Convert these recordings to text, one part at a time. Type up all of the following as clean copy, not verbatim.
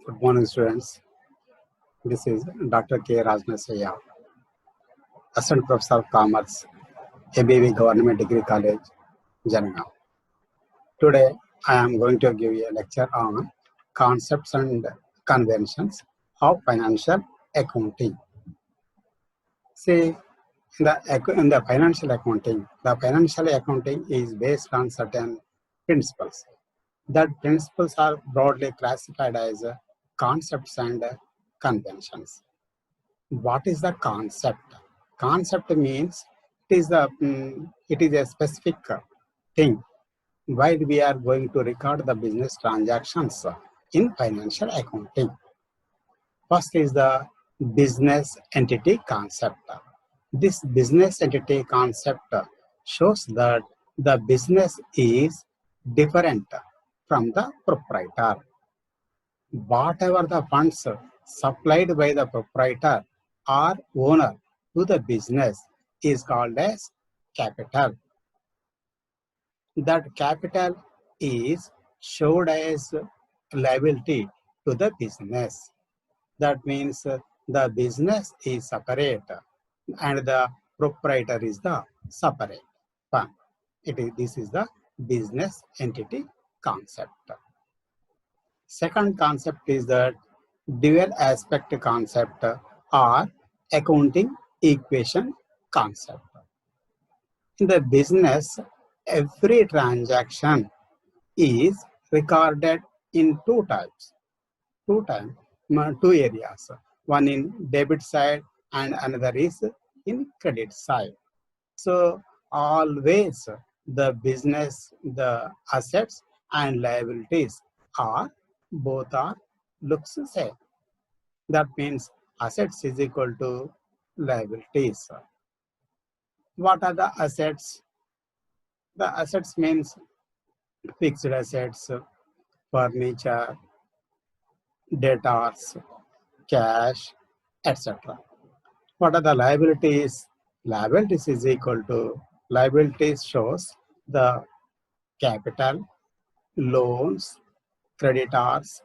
Good morning, students. This is Dr. K. Rajnasaya, Assistant Professor of Commerce, ABV Government Degree College, Janagaon. Today, I am going to give you a lecture on concepts and conventions of financial accounting. See, in the financial accounting is based on certain principles. That principles are broadly classified as concepts and conventions. What is the concept? Concept means it is a specific thing while we are going to record the business transactions in financial accounting. First is the business entity concept. This business entity concept shows that the business is different from the proprietor. Whatever the funds supplied by the proprietor or owner to the business is called as capital. That capital is showed as liability to the business. That means the business is separate and the proprietor is the separate one. This is the business entity concept. Second concept is that dual aspect concept or accounting equation concept. In the business, every transaction is recorded in two areas. One in debit side and another is in credit side. So always the business, the assets and liabilities both looks same. That means assets is equal to liabilities. What are the assets? The assets means fixed assets, furniture, debtors, cash, etc. What are the liabilities? Liabilities is equal to, liabilities shows the capital, loans, creditors,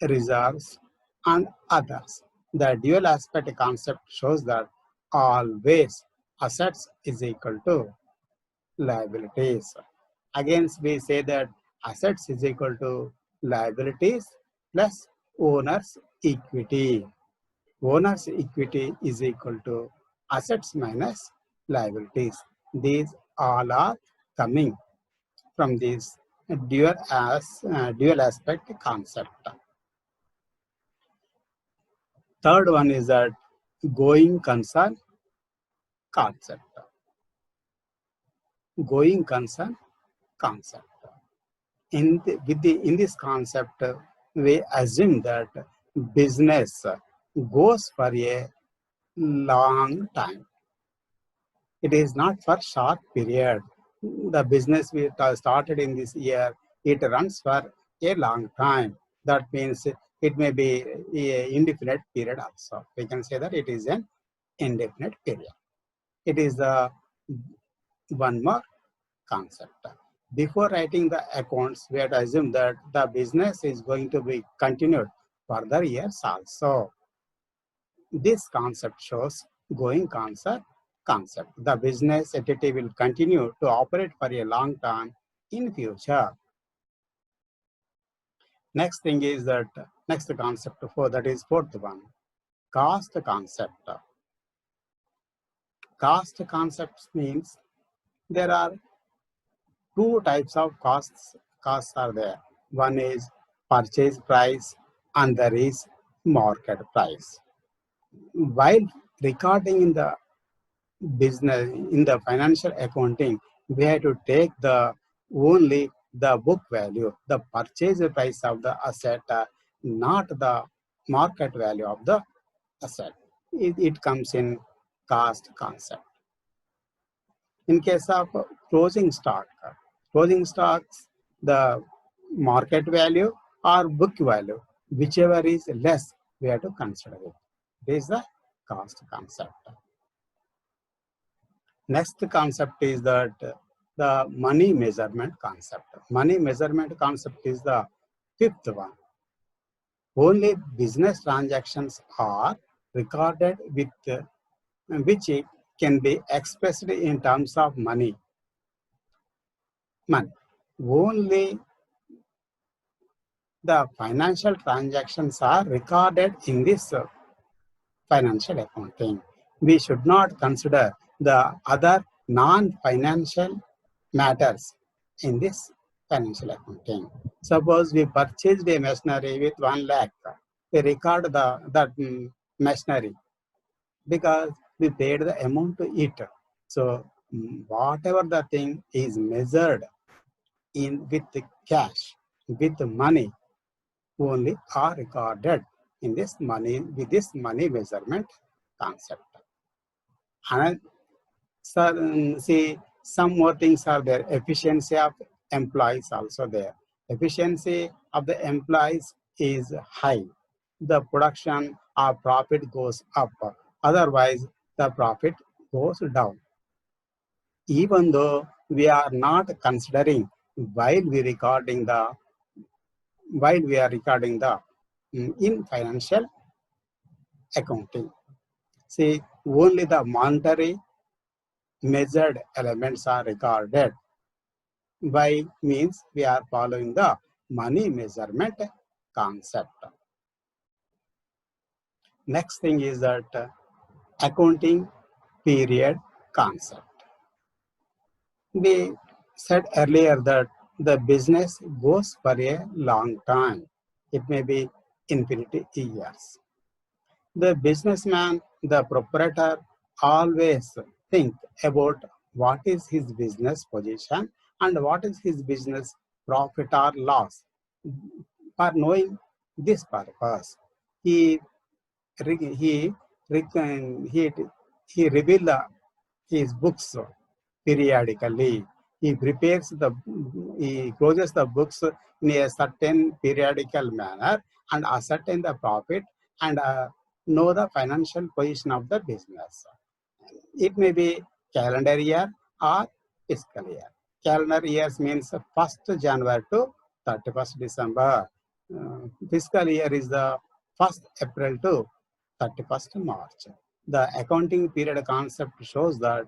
reserves, and others. The dual aspect concept shows that always assets is equal to liabilities. Again, we say that assets is equal to liabilities plus owner's equity. Owner's equity is equal to assets minus liabilities. These all are coming from this dual aspect concept. Third one is that going concern concept. Going concern concept. In this concept, we assume that business goes for a long time. It is not for short period. The business we started in this year, it runs for a long time. That means it may be an indefinite period also. We can say that it is an indefinite period. It is the one more concept. Before writing the accounts, we have to assume that the business is going to be continued further years also. This concept shows going concern concept. The business entity will continue to operate for a long time in future. Next thing is that next concept that is fourth one, cost concept. Cost concepts means there are two types of costs are there. One is purchase price and there is market price. While recording in the business, in the financial accounting, we have to take only the book value, the purchase price of the asset, not the market value of the asset. It comes in cost concept. In case of closing stocks, the market value or book value, whichever is less, we have to consider it. This is the cost concept. Next concept is that the money measurement concept. Money measurement concept is the fifth one. Only business transactions are recorded with which can be expressed in terms of money. Only the financial transactions are recorded in this financial accounting. We should not consider the other non-financial matters in this financial accounting. Suppose we purchased a machinery with 1 lakh. We record that machinery because we paid the amount to it. So whatever the thing is measured in with the cash, with the money, only are recorded in this money with this money measurement concept. And see, some more things are there. Efficiency of employees also there. Efficiency of the employees is high. The production or profit goes up. Otherwise, the profit goes down. Even though we are not considering while we are recording the in financial accounting. See, only the monetary measured elements are recorded. By means we are following the money measurement concept. Next thing is that accounting period concept. We said earlier that the business goes for a long time. It may be infinity years. The businessman, the proprietor, always think about what is his business position and what is his business profit or loss. For knowing this purpose, he he he, he reveals his books periodically. He prepares he closes the books in a certain periodical manner and ascertain the profit and know the financial position of the business. It may be calendar year or fiscal year. Calendar years means 1st January to 31st December. Fiscal year is the 1st April to 31st March. The accounting period concept shows that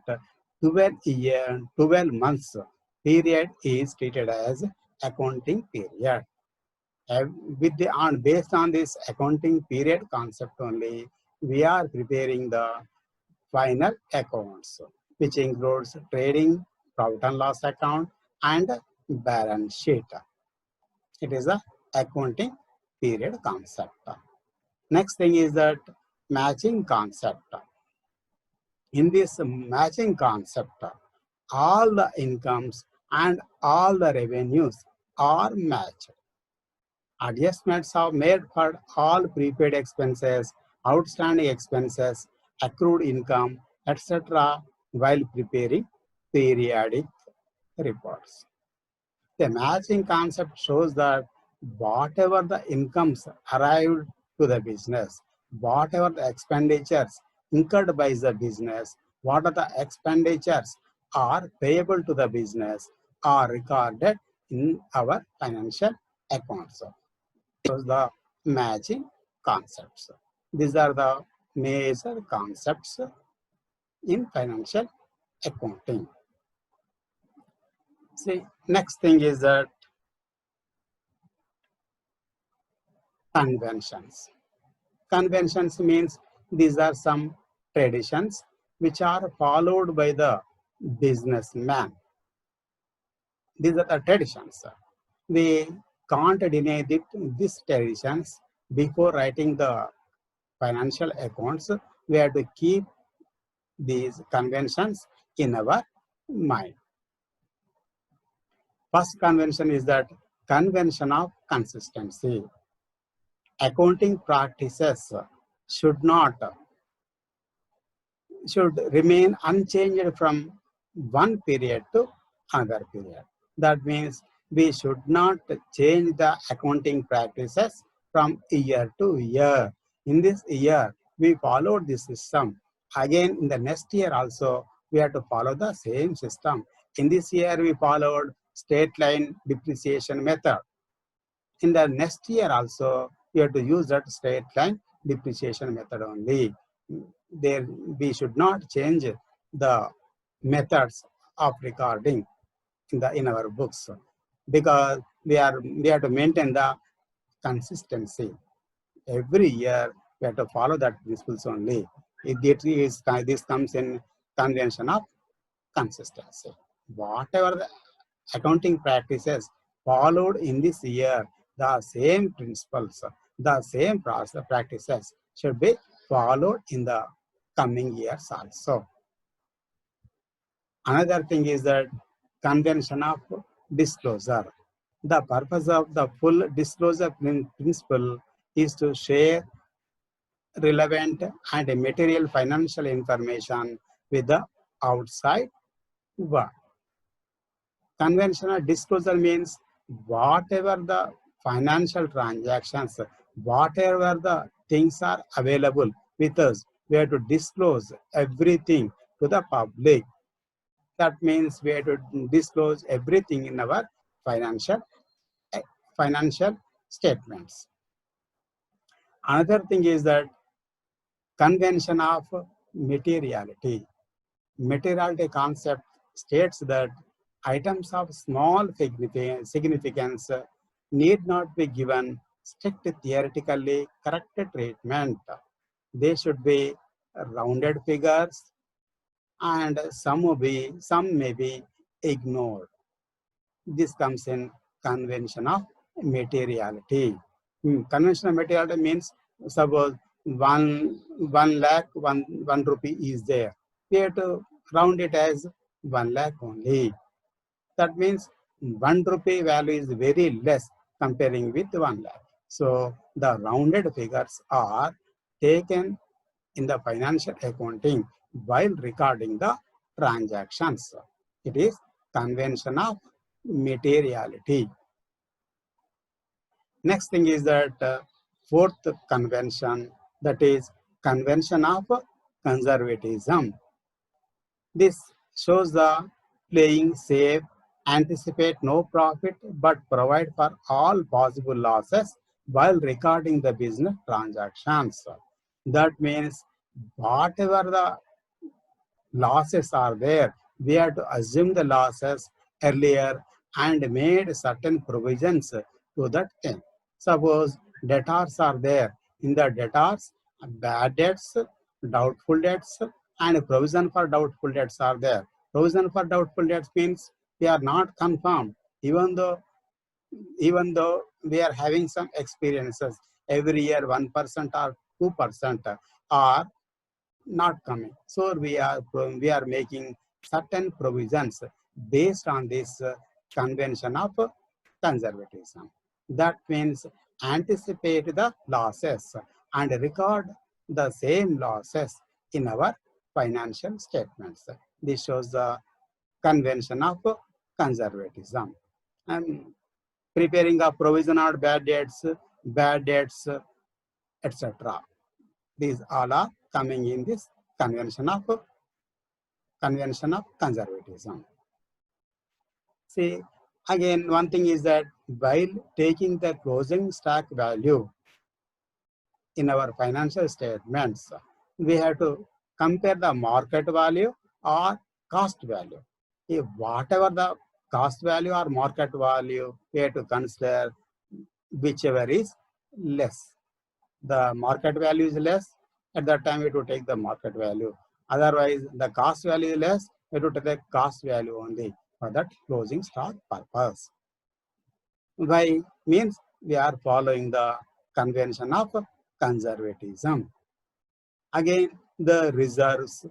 12 months period is treated as accounting period. Based on this accounting period concept only, we are preparing the final accounts, which includes trading, profit and loss account, and balance sheet. It is a accounting period concept. Next thing is that matching concept. In this matching concept, all the incomes and all the revenues are matched. Adjustments are made for all prepaid expenses, outstanding expenses, accrued income, etc. while preparing periodic reports. The matching concept shows that whatever the incomes arrived to the business, whatever the expenditures incurred by the business, what are the expenditures are payable to the business are recorded in our financial accounts. So the matching concepts. These are the major concepts in financial accounting. See, next thing is that conventions. Conventions means these are some traditions which are followed by the businessman. These are the traditions. We can't deny these traditions. Before writing the financial accounts, we have to keep these conventions in our mind. First convention is that convention of consistency. Accounting practices should remain unchanged from one period to another period. That means we should not change the accounting practices from year to year. In this year, we followed this system. Again, in the next year also, we have to follow the same system. In this year, we followed straight line depreciation method. In the next year also, we have to use that straight line depreciation method only. There we should not change the methods of recording in our books, because we have to maintain the consistency. Every year we have to follow that principles only. This comes in convention of consistency. Whatever the accounting practices followed in this year, the same principles, the same process practices should be followed in the coming years also. Another thing is that convention of disclosure. The purpose of the full disclosure principle is to share relevant and material financial information with the outside world. Conventional disclosure means whatever the financial transactions, whatever the things are available with us, we have to disclose everything to the public. That means we have to disclose everything in our financial financial statements. Another thing is that convention of materiality. Materiality concept states that items of small significance need not be given strict theoretically correct treatment. They should be rounded figures, and some may be ignored. This comes in convention of materiality. Convention of materiality means, suppose one lakh, one rupee is there. We have to round it as 1 lakh only. That means 1 rupee value is very less comparing with 1 lakh. So the rounded figures are taken in the financial accounting while recording the transactions. It is convention of materiality. Next thing is that fourth convention, that is convention of conservatism. This shows the playing safe, anticipate no profit, but provide for all possible losses while recording the business transactions. That means whatever the losses are there, we have to assume the losses earlier and made certain provisions to that thing. Suppose debtors are there. In the debtors, bad debts, doubtful debts, and provision for doubtful debts are there. Provision for doubtful debts means they are not confirmed, even though we are having some experiences every year, 1% or 2% are not coming. So we are making certain provisions based on this convention of conservatism. That means anticipate the losses and record the same losses in our financial statements. This shows the convention of conservatism. And preparing a provision on bad debts, etc. These all are coming in this convention of conservatism. See, again, one thing is that while taking the closing stock value in our financial statements, we have to compare the market value or cost value. If whatever the cost value or market value, we have to consider whichever is less. The market value is less, at that time we have to take the market value. Otherwise, the cost value is less, we have to take the cost value only for that closing stock purpose. Why? Means we are following the convention of conservatism. Again, the reserves,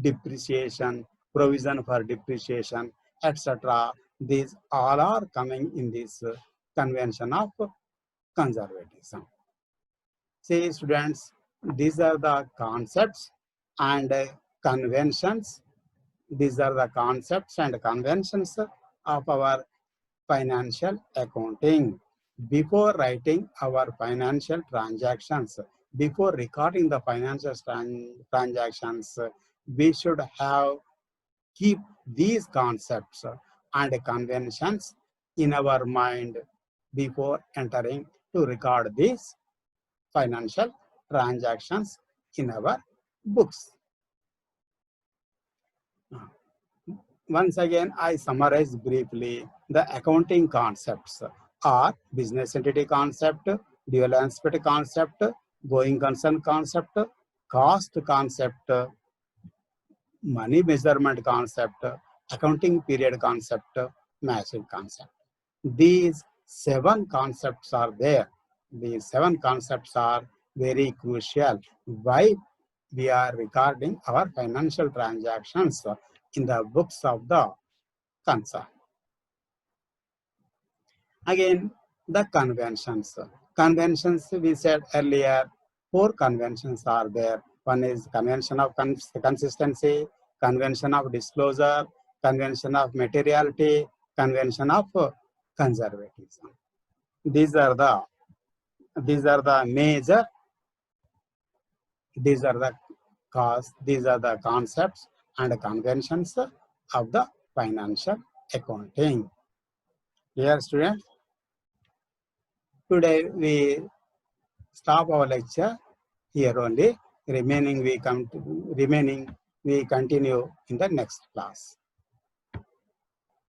depreciation, provision for depreciation, etc. These all are coming in this convention of conservatism. See, students, these are the concepts and conventions. These are the concepts and conventions of our financial accounting. Before writing our financial transactions, before recording the financial transactions, we should have keep these concepts and conventions in our mind before entering to record these financial transactions in our books. Once again, I summarize briefly the accounting concepts are business entity concept, dual aspect concept, going concern concept, cost concept, money measurement concept, accounting period concept, matching concept. These 7 concepts are there. These 7 concepts are very crucial. Why we are recording our financial transactions in the books of the concern. Again, the conventions. Conventions, we said earlier, 4 conventions are there. One is convention of consistency, convention of disclosure, convention of materiality, convention of conservatism. These are the major, these are the concepts and conventions of the financial accounting. Dear students, today we stop our lecture here only. Remaining we continue in the next class.